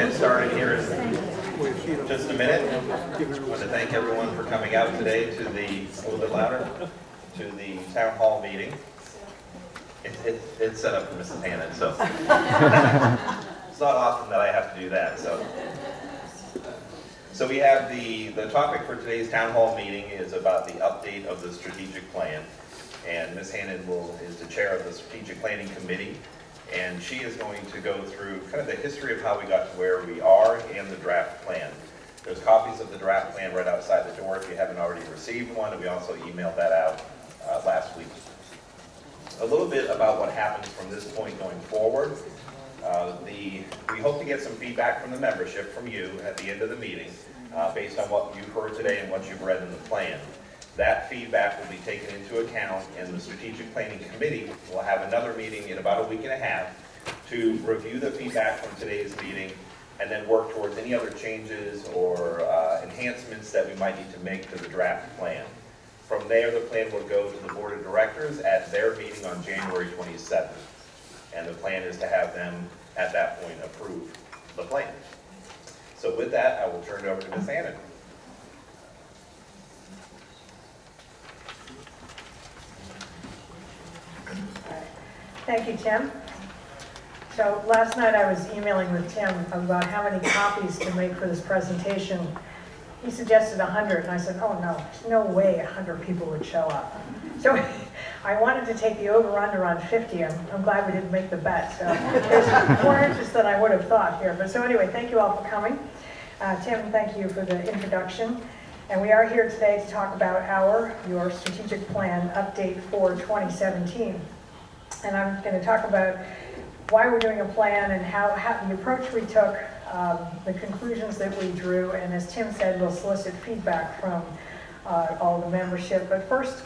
get started here in just a minute. I want to thank everyone for coming out today to the, a little bit louder, to the town hall meeting. It's set up for Mrs. Hannan, so it's not often that I have to do that. So we have the topic for today's town hall meeting is about the update of the strategic plan. And Ms. Hannan is the chair of the strategic planning committee. And she is going to go through kind of the history of how we got to where we are and the draft plan. There's copies of the draft plan right outside the door if you haven't already received one, and we also emailed that out last week. A little bit about what happens from this point going forward. We hope to get some feedback from the membership, from you, at the end of the meeting, based on what you've heard today and what you've read in the plan. That feedback will be taken into account, and the Strategic Planning Committee will have another meeting in about a week and a half to review the feedback from today's meeting and then work towards any other changes or enhancements that we might need to make to the draft plan. From there, the plan will go to the Board of Directors at their meeting on January 27th. And the plan is to have them, at that point, approve the plan. So with that, I will turn it over to Ms. Hannan. Thank you, Tim. So last night I was emailing with Tim about how many copies to make for this presentation. He suggested 100, and I said, oh no, there's no way 100 people would show up. So I wanted to take the over-under on 50. I'm glad we didn't make the bet. So there's more interest than I would have thought here. But so anyway, thank you all for coming. Tim, thank you for the introduction. And we are here today to talk about your strategic plan update for 2017. And I'm going to talk about why we're doing a plan and how the approach we took, the conclusions that we drew, and as Tim said, we'll solicit feedback from all the membership. But first,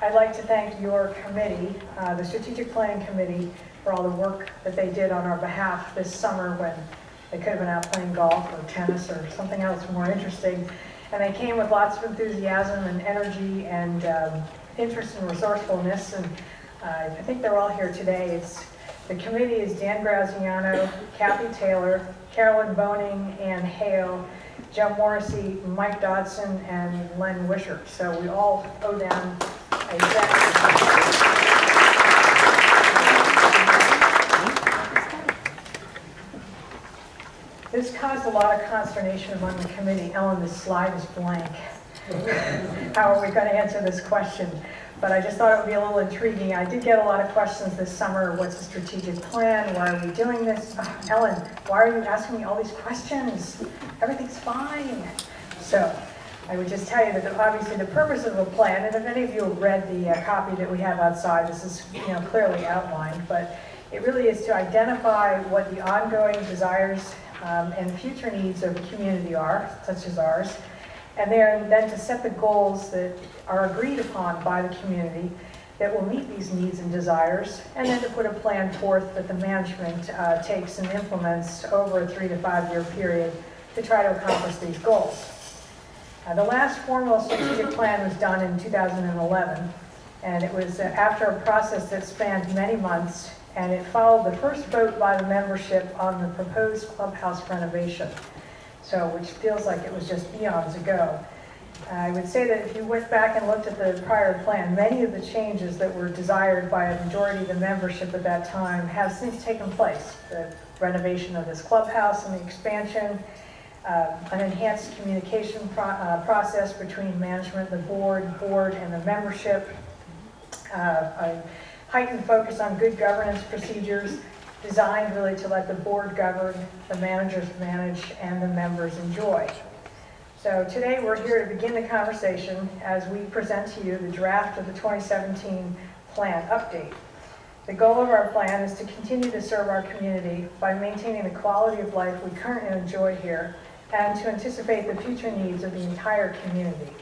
I'd like to thank your committee, the Strategic Planning Committee, for all the work that they did on our behalf this summer when they could have been out playing golf or tennis or something else more interesting. And they came with lots of enthusiasm and energy and interest and resourcefulness. And I think they're all here today. The committee is Dan Graziano, Kathy Taylor, Carolyn Boning, Ann Hale, Joe Morrissey, Mike Dodson, and Len Wisher. So we all owe them a debt. This caused a lot of consternation among the committee. Ellen, this slide is blank. How are we going to answer this question? But I just thought it would be a little intriguing. I did get a lot of questions this summer. What's the strategic plan? Why are we doing this? Oh, Ellen, why are you asking me all these questions? Everything's fine. So I would just tell you that obviously the purpose of the plan, and if any of you have read the copy that we have outside, this is clearly outlined, but it really is to identify what the ongoing desires and future needs of the community are, such as ours, and then to set the goals that are agreed upon by the community that will meet these needs and desires, and then to put a plan forth that the management takes and implements over a 3 to 5 year period to try to accomplish these goals. The last formal strategic plan was done in 2011, and it was after a process that spanned many months, and it followed the first vote by the membership on the proposed clubhouse renovation. So, which feels like it was just eons ago. I would say that if you went back and looked at the prior plan, many of the changes that were desired by a majority of the membership at that time have since taken place. The renovation of this clubhouse and the expansion, an enhanced communication process between management, the board, and the membership, a heightened focus on good governance procedures, designed really to let the board govern, the managers manage, and the members enjoy. So today we're here to begin the conversation as we present to you the draft of the 2017 plan update. The goal of our plan is to continue to serve our community by maintaining the quality of life we currently enjoy here and to anticipate the future needs of the entire community.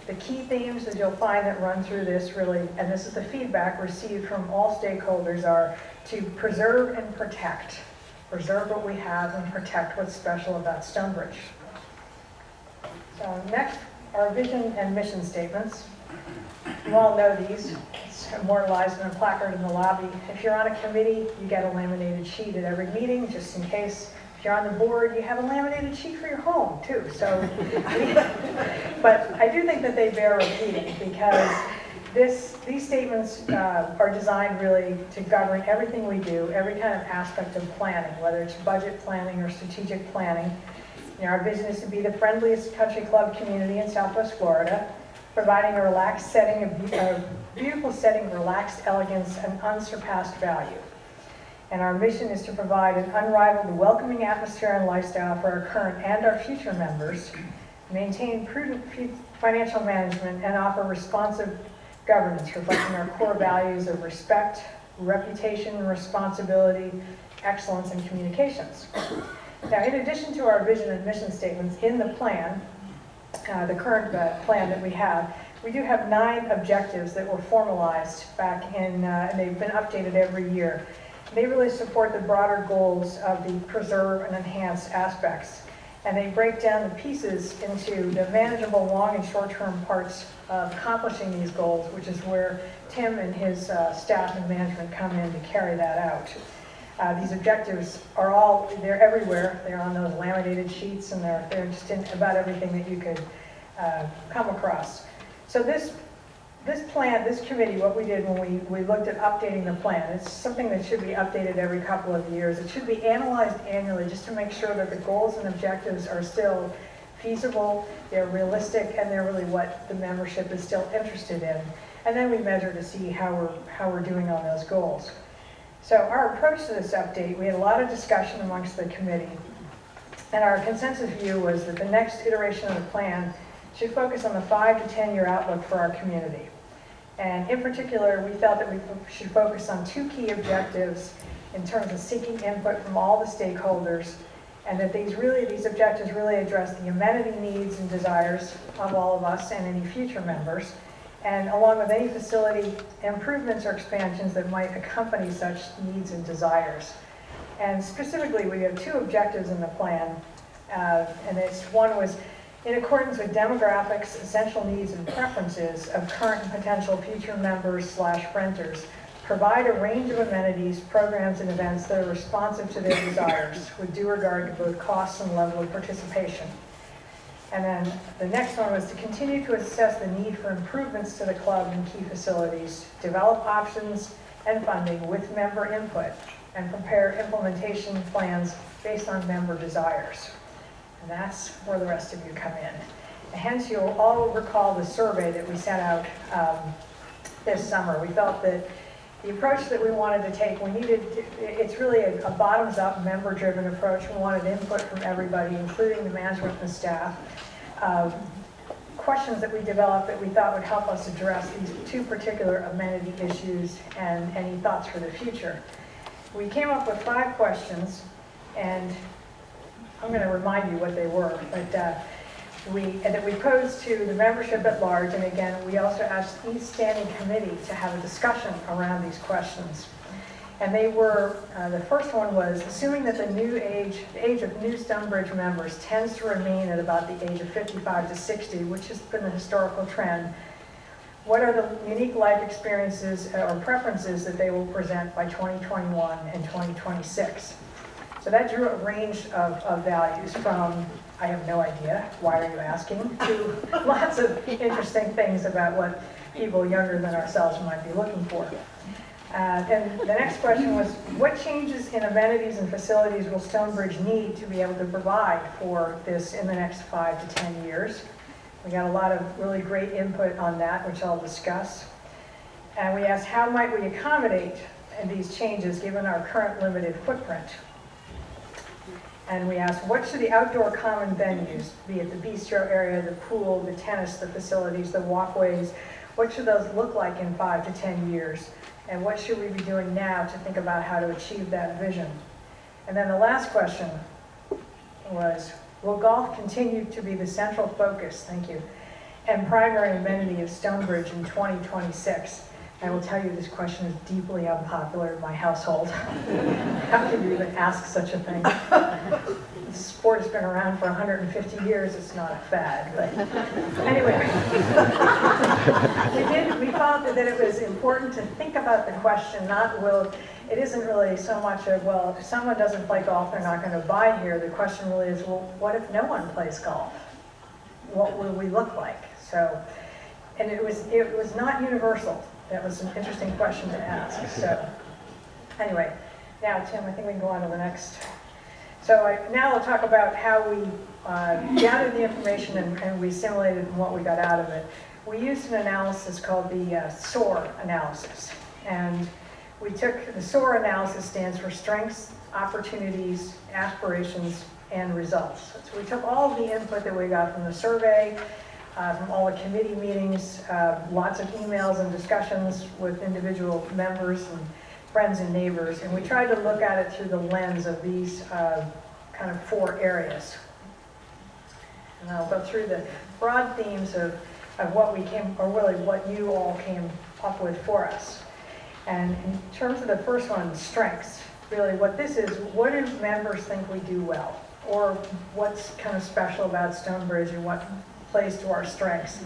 The key themes that you'll find that run through this really, and this is the feedback received from all stakeholders, are to preserve and protect. Preserve what we have and protect what's special about Stonebridge. So next, our vision and mission statements. You all know these. It's immortalized in a placard in the lobby. If you're on a committee, you get a laminated sheet at every meeting, just in case If you're on the board, you have a laminated sheet for your home too. So, but I do think that they bear repeating because these statements are designed really to govern everything we do, every kind of aspect of planning, whether it's budget planning or strategic planning. You know, our vision is to be the friendliest country club community in Southwest Florida, providing a relaxed setting, a beautiful setting of relaxed elegance and unsurpassed value. And our mission is to provide an unrivaled, welcoming atmosphere and lifestyle for our current and our future members, maintain prudent financial management, and offer responsive governance, reflecting our core values of respect, reputation, responsibility, excellence, and communications. Now, in addition to our vision and mission statements in the plan, the current plan that we do have 9 objectives that were formalized back in, and they've been updated every year. They really support the broader goals of the preserve and enhance aspects. And they break down the pieces into the manageable long and short-term parts of accomplishing these goals, which is where Tim and his staff and management come in to carry that out. These objectives are they're everywhere. They're on those laminated sheets, and they're just in about everything that you could come across. So this committee, what we did when we looked at updating the plan, it's something that should be updated every couple of years. It should be analyzed annually just to make sure that the goals and objectives are still feasible, they're realistic, and they're really what the membership is still interested in. And then we measure to see how we're doing on those goals. So our approach to this update, we had a lot of discussion amongst the committee, and our consensus view was that the next iteration of the plan should focus on the 5 to 10 year outlook for our community. And in particular, we felt that we should focus on 2 key objectives in terms of seeking input from all the stakeholders, and that these objectives really address the amenity needs and desires of all of us and any future members, and along with any facility improvements or expansions that might accompany such needs and desires. And specifically, we have 2 objectives in the plan, and one was in accordance with demographics, essential needs, and preferences of current and potential future members/renters, provide a range of amenities, programs, and events that are responsive to their desires with due regard to both costs and level of participation. And then the next one was to continue to assess the need for improvements to the club and key facilities, develop options and funding with member input, and prepare implementation plans based on member desires. And that's where the rest of you come in. And hence, you'll all recall the survey that we sent out this summer. We felt that the approach that we wanted to take, it's really a bottoms-up, member-driven approach. We wanted input from everybody, including the management and the staff. Questions that we developed that we thought would help us address these 2 particular amenity issues and any thoughts for the future. We came up with 5 questions, and I'm going to remind you what they were, but that we posed to the membership at large, and again, we also asked each standing committee to have a discussion around these questions. And they were, the first one was, assuming that the age of new Stonebridge members tends to remain at about the age of 55 to 60, which has been the historical trend, what are the unique life experiences or preferences that they will present by 2021 and 2026? So that drew a range of values from, I have no idea, why are you asking, to lots of interesting things about what people younger than ourselves might be looking for. And the next question was, what changes in amenities and facilities will Stonebridge need to be able to provide for this in the next 5 to 10 years? We got a lot of really great input on that, which I'll discuss. And we asked, how might we accommodate these changes given our current limited footprint? And we asked, what should the outdoor common venues, be it the bistro area, the pool, the tennis, the facilities, the walkways, what should those look like in 5 to 10 years? And what should we be doing now to think about how to achieve that vision? And then the last question was, will golf continue to be the central focus, thank you, and primary amenity of Stonebridge in 2026? I will tell you this question is deeply unpopular in my household. How can you even ask such a thing? The sport has been around for 150 years. It's not a fad, but anyway. We felt that it was important to think about the question, not will it isn't really so much of, well, if someone doesn't play golf, they're not going to buy here. The question really is, well, what if no one plays golf? What will we look like? So, and it was not universal. That was an interesting question to ask. So, anyway, now Tim, I think we can go on to the next. So now I'll talk about how we gathered the information and we simulated what we got out of it. We used an analysis called the SOAR analysis. And we took, the SOAR analysis stands for Strengths, Opportunities, Aspirations, and Results. So we took all of the input that we got from the survey, from all the committee meetings, lots of emails and discussions with individual members and friends and neighbors, and we tried to look at it through the lens of these kind of 4 areas. And I'll go through the broad themes of what we came, or really what you all came up with for us. And in terms of the first one, strengths, really what this is, what do members think we do well? Or what's kind of special about Stonebridge and what plays to our strengths?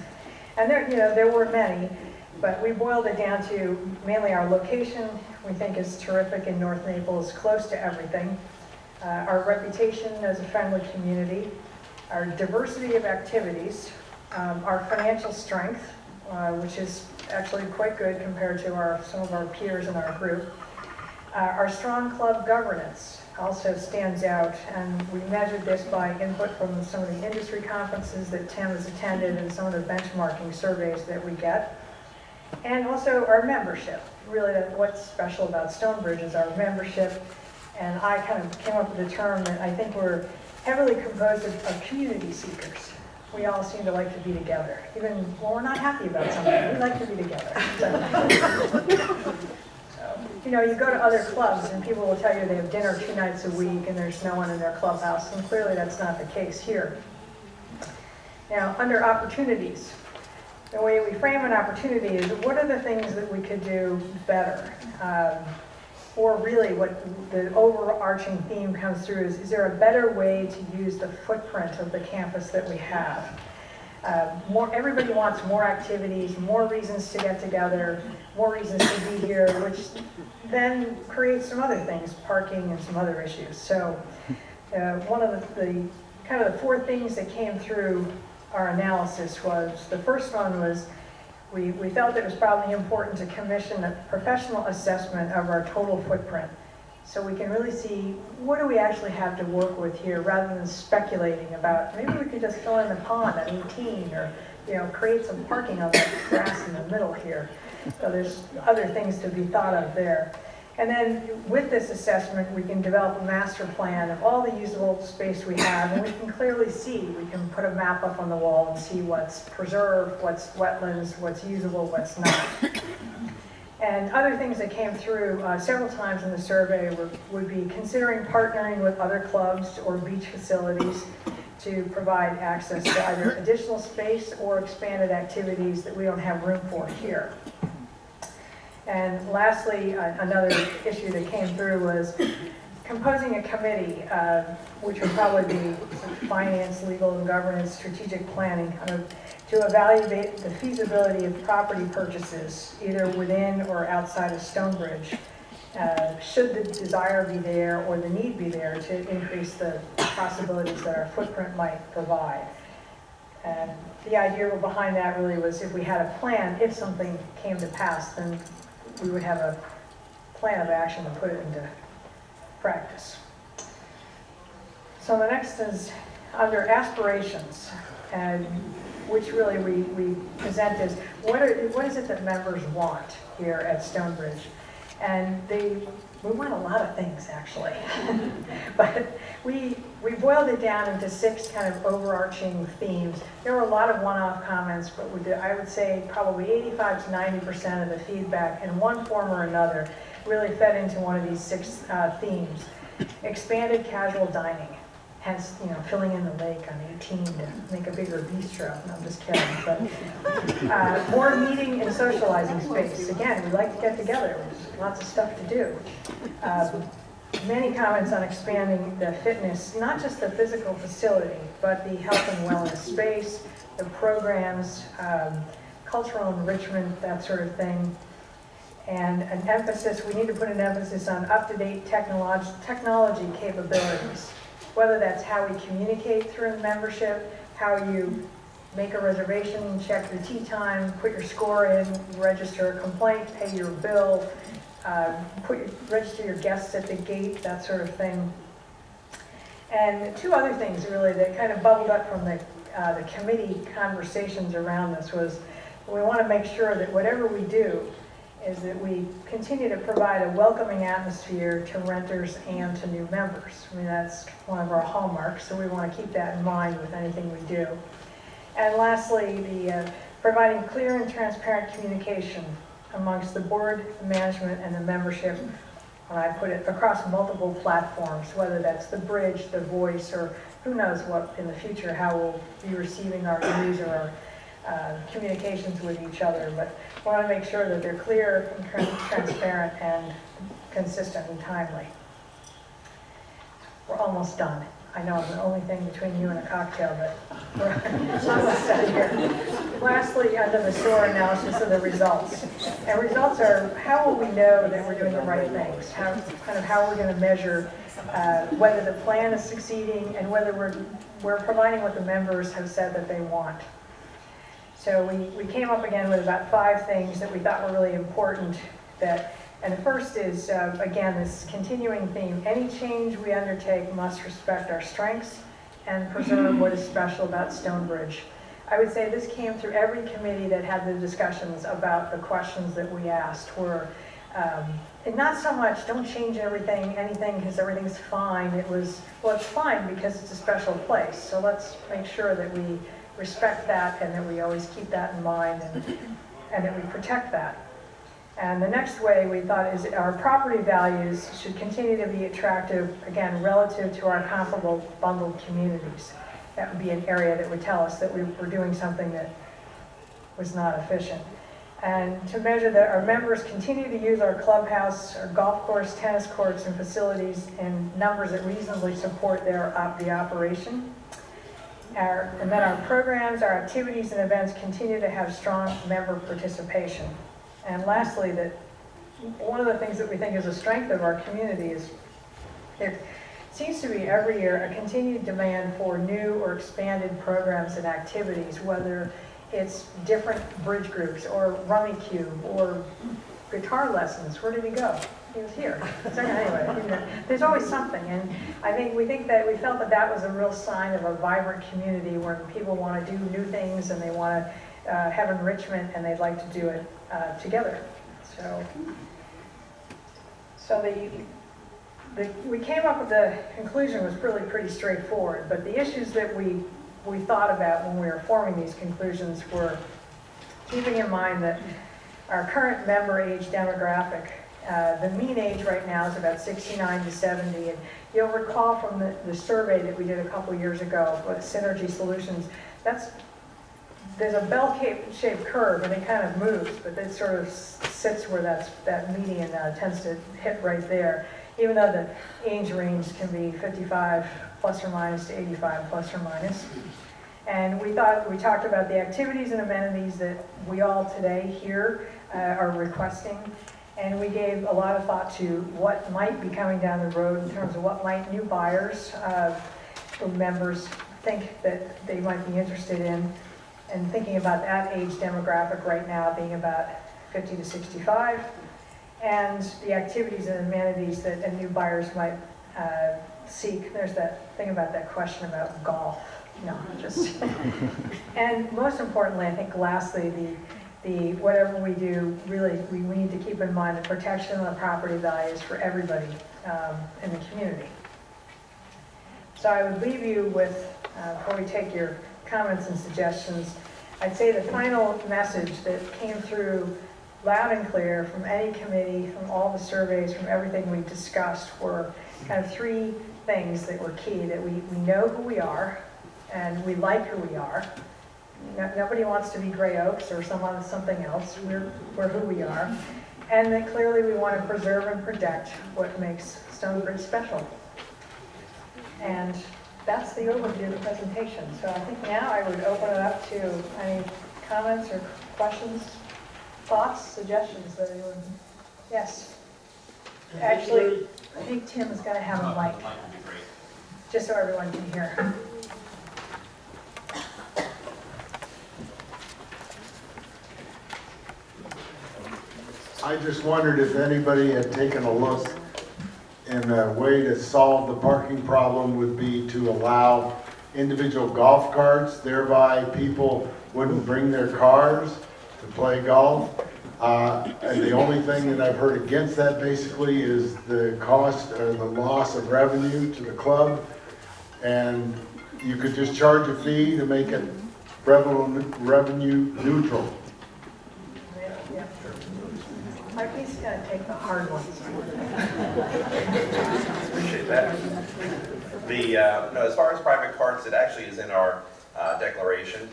And there were many, but we boiled it down to mainly our location, we think is terrific in North Naples, close to everything. Our reputation as a friendly community, our diversity of activities, our financial strength, which is actually quite good compared to some of our peers in our group. Our strong club governance also stands out, and we measured this by input from some of the industry conferences that Tim has attended and some of the benchmarking surveys that we get. And also our membership. Really, what's special about Stonebridge is our membership. And I kind of came up with a term that I think we're heavily composed of community seekers. We all seem to like to be together. Even when we're not happy about something, we like to be together. So, you go to other clubs and people will tell you they have dinner 2 nights a week and there's no one in their clubhouse, and clearly that's not the case here. Now, under opportunities, the way we frame an opportunity is, what are the things that we could do better? Or really what the overarching theme comes through is there a better way to use the footprint of the campus that we have? Everybody wants more activities, more reasons to get together, more reasons to be here, which then creates some other things, parking and some other issues. So one of the kind of the 4 things that came through our analysis was, the first one was, we felt it was probably important to commission a professional assessment of our total footprint, so we can really see what do we actually have to work with here, rather than speculating about maybe we could just fill in the pond at 18, or create some parking on the grass in the middle here. So there's other things to be thought of there. And then with this assessment, we can develop a master plan of all the usable space we have, and we can clearly see, we can put a map up on the wall and see what's preserved, what's wetlands, what's usable, what's not. And other things that came through several times in the survey would be considering partnering with other clubs or beach facilities to provide access to either additional space or expanded activities that we don't have room for here. And lastly, another issue that came through was composing a committee, which would probably be finance, legal and governance, strategic planning, to evaluate the feasibility of property purchases, either within or outside of Stonebridge, should the desire be there or the need be there to increase the possibilities that our footprint might provide. And the idea behind that really was, if we had a plan, if something came to pass, then we would have a plan of action to put it into practice. So the next is under aspirations, and which really we present as what is it that members want here at Stonebridge? And we want a lot of things, actually. But we boiled it down into 6 kind of overarching themes. There were a lot of one-off comments, but I would say probably 85 to 90% of the feedback in one form or another really fed into one of these 6 themes. Expanded casual dining, hence filling in the lake on 18 to make a bigger bistro. No, I'm just kidding. But more meeting and socializing space. Again, we like to get together. There's lots of stuff to do. Many comments on expanding the fitness, not just the physical facility, but the health and wellness space, the programs, cultural enrichment, that sort of thing. And an emphasis, we need to put an emphasis on up-to-date technology capabilities, whether that's how we communicate through the membership, how you make a reservation, check your tea time, put your score in, register a complaint, pay your bill, register your guests at the gate, that sort of thing. And two other things really that kind of bubbled up from the committee conversations around this was we want to make sure that whatever we do is that we continue to provide a welcoming atmosphere to renters and to new members. I mean, that's one of our hallmarks, so we want to keep that in mind with anything we do. And lastly, the providing clear and transparent communication amongst the board, the management, and the membership, and I put it across multiple platforms, whether that's the Bridge, the Voice, or who knows what in the future, how we'll be receiving our news or our communications with each other. But we want to make sure that they're clear and transparent and consistent and timely. We're almost done. I know I'm the only thing between you and a cocktail, but we're almost done here. Lastly, under the SOAR analysis of the results. And results are how will we know that we're doing the right things? How we're going to measure whether the plan is succeeding and whether we're providing what the members have said that they want. So we came up again with about 5 things that we thought were really important. And the first is, again, this continuing theme. Any change we undertake must respect our strengths and preserve what is special about Stonebridge. I would say this came through every committee that had the discussions about the questions that we asked were, and not so much, don't change anything because everything's fine. It was, well, it's fine because it's a special place. So let's make sure that we respect that and that we always keep that in mind and that we protect that. And the next way we thought is our property values should continue to be attractive, again, relative to our comparable bundled communities. That would be an area that would tell us that we were doing something that was not efficient. And to measure that our members continue to use our clubhouse, our golf course, tennis courts, and facilities in numbers that reasonably support the operation. And then our programs, our activities and events continue to have strong member participation. And lastly, that one of the things that we think is a strength of our community is there seems to be every year a continued demand for new or expanded programs and activities, whether it's different bridge groups or rummy cube or guitar lessons. Where did he go? He was here. So anyway, there's always something. And we think that we felt that that was a real sign of a vibrant community where people want to do new things and they want to have enrichment and they'd like to do it together. So we came up with the conclusion was really pretty straightforward, but the issues that we thought about when we were forming these conclusions were keeping in mind that our current member age demographic, the mean age right now is about 69 to 70, and you'll recall from the survey that we did a couple years ago with Synergy Solutions, there's a bell-shaped curve and it kind of moves, but it sort of sits where that median tends to hit right there, even though the age range can be 55 plus or minus to 85 plus or minus. And we talked about the activities and amenities that we all today here are requesting, and we gave a lot of thought to what might be coming down the road in terms of what might new buyers or members think that they might be interested in. And thinking about that age demographic right now being about 50 to 65, and the activities and amenities that new buyers might seek. There's that thing about that question about golf. No, just. And most importantly, I think lastly, the whatever we do, really, we need to keep in mind the protection of the property values for everybody in the community. So I would leave you with, before we take your comments and suggestions, I'd say the final message that came through loud and clear from any committee, from all the surveys, from everything we discussed were kind of 3 things that were key, that we know who we are and we like who we are. Nobody wants to be Gray Oaks or something else. We're who we are. And that clearly we want to preserve and protect what makes Stonebridge special. And that's the overview of the presentation. So I think now I would open it up to any comments or questions, thoughts, suggestions that anyone Yes. Actually, I think Tim is going to have a mic, The mic would be great. just so everyone can hear. I just wondered if anybody had taken a look, and a way to solve the parking problem would be to allow individual golf carts, thereby people wouldn't bring their cars to play golf. And the only thing that I've heard against that basically is the cost or the loss of revenue to the club. And you could just charge a fee to make it revenue neutral. Yeah. He's going to take the hard ones. Appreciate that. No, as far as private carts, it actually is in our declaration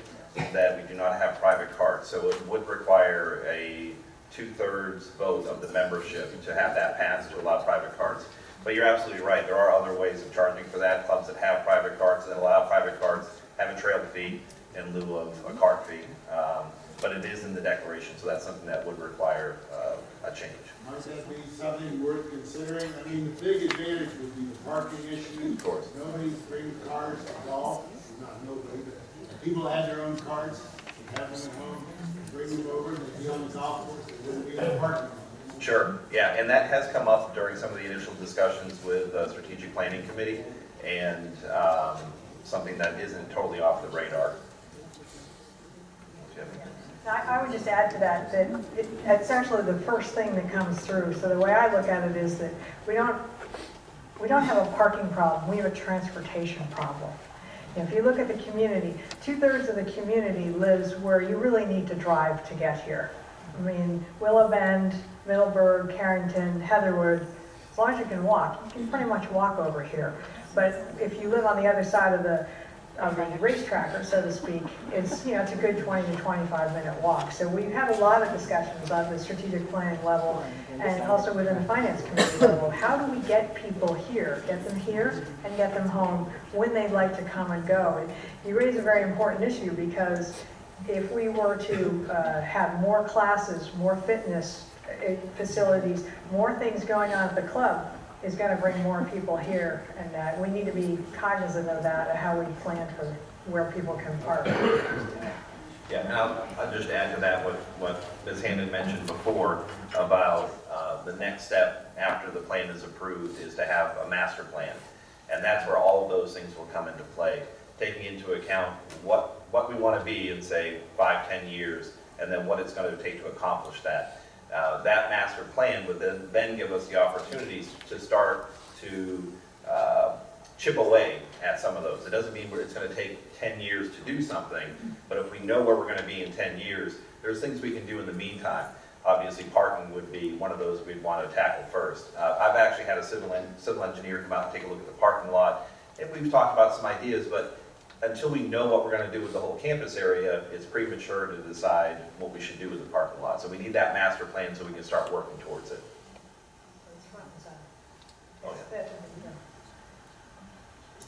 that we do not have private carts. So it would require a 2/3 vote of the membership to have that pass to allow private carts. But you're absolutely right. There are other ways of charging for that. Clubs that have private carts that allow private carts have a trail fee in lieu of a cart fee. But it is in the declaration, so that's something that would require a change. Might that be something worth considering? I mean, the big advantage would be the parking issue. Of course. Nobody's bringing cars to golf, not nobody, but people had their own carts, they have them at home, bring them over, and they'd be on the golf course, they wouldn't be in the parking lot. Sure, yeah, and that has come up during some of the initial discussions with the Strategic Planning Committee, and something that isn't totally off the radar. I would just add to that it's actually the first thing that comes through. So the way I look at it is that we don't have a parking problem, we have a transportation problem. If you look at the community, 2/3 of the community lives where you really need to drive to get here. I mean, Willow Bend, Middleburg, Carrington, Heatherwood, as long as you can walk, you can pretty much walk over here. But if you live on the other side of the racetrack, or so to speak, it's a good 20 to 25-minute walk. So we've had a lot of discussions on the strategic planning level and also within the finance committee level. How do we get people here, get them here and get them home when they'd like to come and go? And you raise a very important issue, because if we were to have more classes, more fitness facilities, more things going on at the club, is going to bring more people here, and we need to be cognizant of that, of how we plan for where people can park. Yeah, and I'll just add to that what Ms. Hannan mentioned before about the next step after the plan is approved is to have a master plan. And that's where all of those things will come into play, taking into account what we want to be in, say, 5-10 years, and then what it's going to take to accomplish that. That master plan would then give us the opportunities to start to chip away at some of those. It doesn't mean it's going to take 10 years to do something, but if we know where we're going to be in 10 years, there's things we can do in the meantime. Obviously, parking would be one of those we'd want to tackle first. I've actually had a civil engineer come out and take a look at the parking lot, and we've talked about some ideas, but until we know what we're going to do with the whole campus area, it's premature to decide what we should do with the parking lot. So we need that master plan so we can start working towards it. Oh, yeah.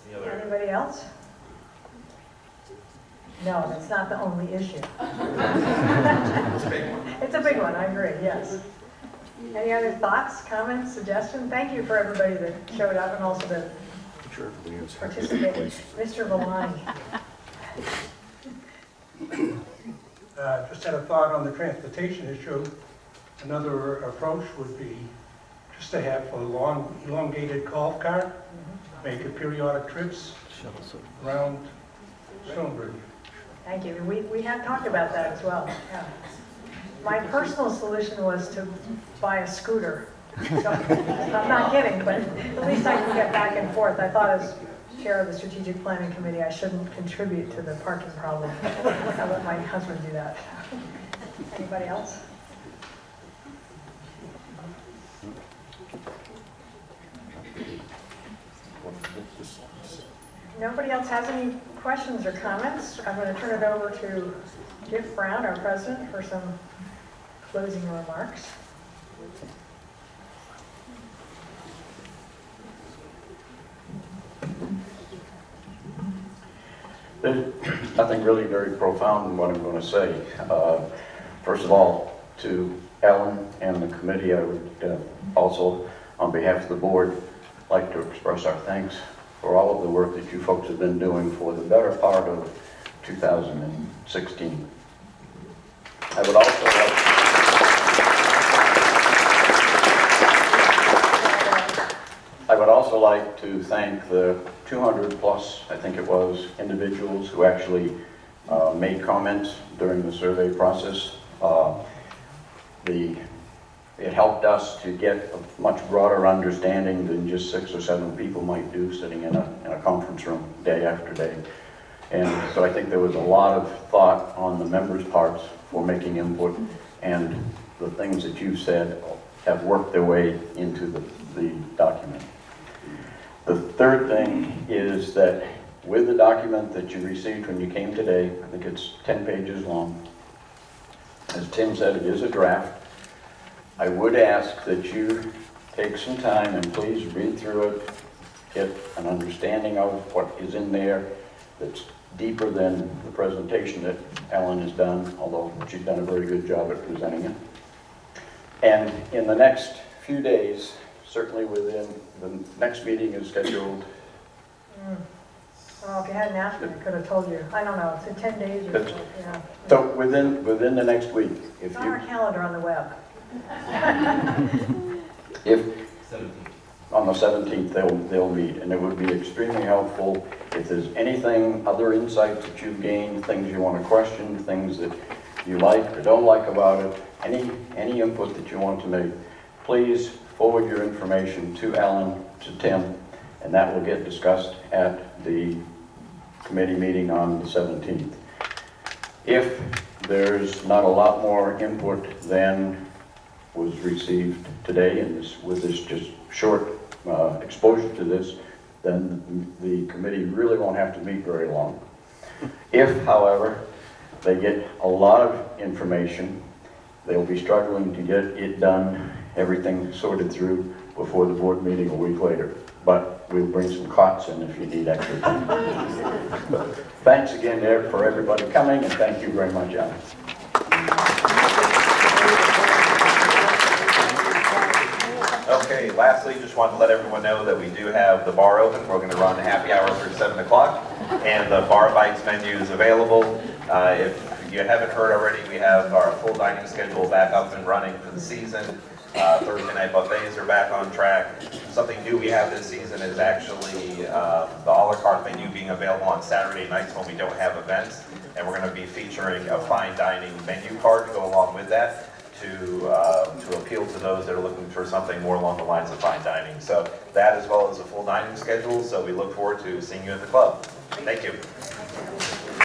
Any other? Anybody else? No, that's not the only issue. It's a big one. It's a big one, I agree, yes. Any other thoughts, comments, suggestions? Thank you for everybody that showed up and also that participated. Mr. Valani. Just had a thought on the transportation issue. Another approach would be just to have a long, elongated golf cart, make it periodic trips around Stonebridge. Thank you. We had talked about that as well. Yeah. My personal solution was to buy a scooter. So, I'm not kidding, but at least I can get back and forth. I thought as chair of the Strategic Planning Committee, I shouldn't contribute to the parking problem. I'll let my husband do that. Anybody else? Nobody else has any questions or comments? I'm going to turn it over to Jeff Brown, our president, for some closing remarks. There's nothing really very profound in what I'm going to say. First of all, to Ellen and the committee, I would also, on behalf of the board, like to express our thanks for all of the work that you folks have been doing for the better part of 2016. I would also like to thank the 200 plus, I think it was, individuals who actually made comments during the survey process. It helped us to get a much broader understanding than just 6 or 7 people might do sitting in a conference room day after day. And so I think there was a lot of thought on the members' parts for making input, and the things that you've said have worked their way into the document. The third thing is that with the document that you received when you came today, I think it's 10 pages long. As Tim said, it is a draft. I would ask that you take some time and please read through it, get an understanding of what is in there that's deeper than the presentation that Ellen has done, although she's done a very good job at presenting it. And in the next few days, certainly within the next meeting is scheduled. Well, if you hadn't asked me, I could have told you. I don't know, it's in 10 days or so, yeah. So within the next week, if It's on our you, calendar on the web. if on the 17th they'll meet, and it would be extremely helpful if there's anything, other insights that you've gained, things you want to question, things that you like or don't like about it, any input that you want to make, please forward your information to Ellen, to Tim, and that will get discussed at the committee meeting on the 17th. If there's not a lot more input than was received today, and with this just short exposure to this, then the committee really won't have to meet very long. If, however, they get a lot of information, they'll be struggling to get it done, everything sorted through before the board meeting a week later. But we'll bring some cots in if you need extra time. But thanks again there for everybody coming, and thank you very much, Alan. Okay, lastly, just want to let everyone know that we do have the bar open. We're going to run happy hour through 7 o'clock, and the Bar Bites menu is available. If you haven't heard already, we have our full dining schedule back up and running for the season. Thursday night buffets are back on track. Something new we have this season is actually the a la carte menu being available on Saturday nights when we don't have events. And we're going to be featuring a fine dining menu card to go along with that to appeal to those that are looking for something more along the lines of fine dining. So that as well as a full dining schedule. So we look forward to seeing you at the club. Thank you.